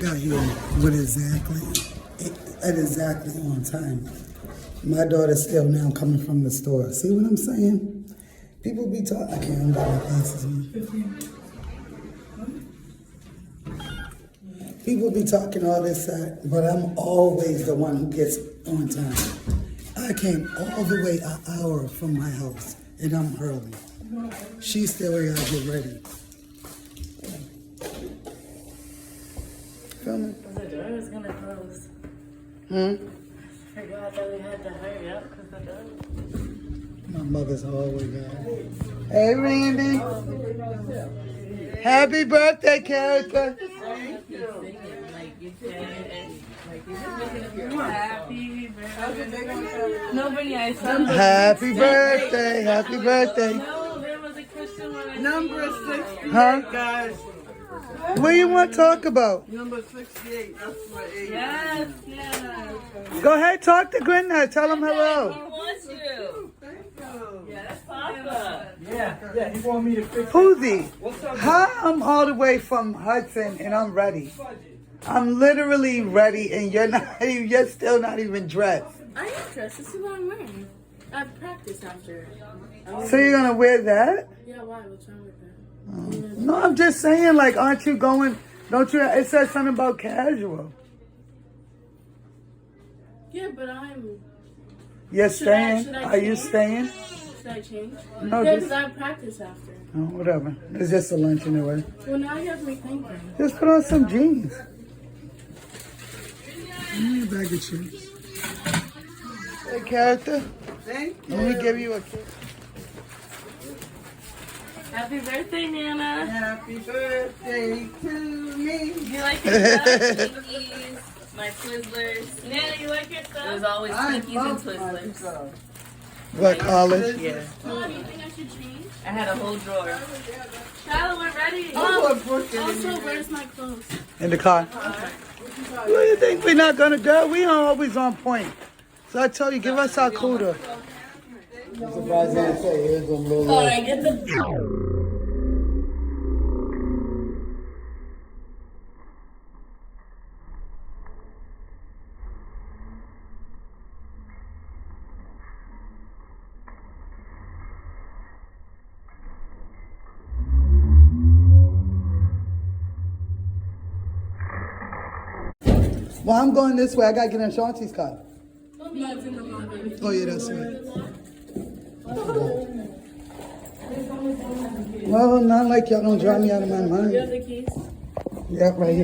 got here with at exactly on time. My daughter's still now coming from the store. See what I'm saying? People be talking. I can't got my glasses on. People be talking all this side, but I'm always the one who gets on time. I came all the way an hour from my house, and I'm early. She's still here. I get ready. Feel me? The door was gonna close. Hmm? I forgot that we had to hurry up because the door. My mother's always out. Hey, Randy. Happy birthday, character. Thank you. Like you said, like you just looking at your happy birthday. Nobody I saw. Happy birthday. Happy birthday. No, there was a Christian one. Number 68, Huh? guys. What do you want to talk about? Number 68, that's my age. Yes, yes. Go ahead, talk to Grinna. Tell him hello. He wants you. Thank you. Yes, Papa. Yeah, he want me to fix Who's he? What's up? How I'm all the way from Hudson and I'm ready. I'm literally ready and you're still not even dressed. I am dressed. This is what I'm wearing. I practice after. So you're gonna wear that? Yeah, why? What's wrong with that? No, I'm just saying, like, aren't you going, don't you, it says something about casual. Yeah, but I'm. You're Should I staying? Are you change? staying? Should I change? No, Yeah, just, because I practice after. oh, whatever. It's just a lunch anyway. Well, now you have me thinking. Just put on some jeans. Give me a bag of chips. Hey, character, Thank you. let me give you a kiss. Happy birthday, Nana. Happy birthday to me. You like your stuff? Twinkies, my Twizzlers. Nana, you like your stuff? It was always I Twinkies and love Twizzlers. myself. What college? Yeah. Mom, you think I should change? I had a whole drawer. Shiloh, we're ready. Oh, birthday. Also, where's my clothes? In the car. What do you think we're not gonna do? We are always on point. So I told you, give us our cooler. I'm surprised they didn't say here's a little. All right, get the. Well, I'm going this way. I gotta get in Shanti's car. No, it's in the lobby. Oh yeah, that's right. Well, not like y'all don't drive me out of my You mind. have the keys? Yeah, right here.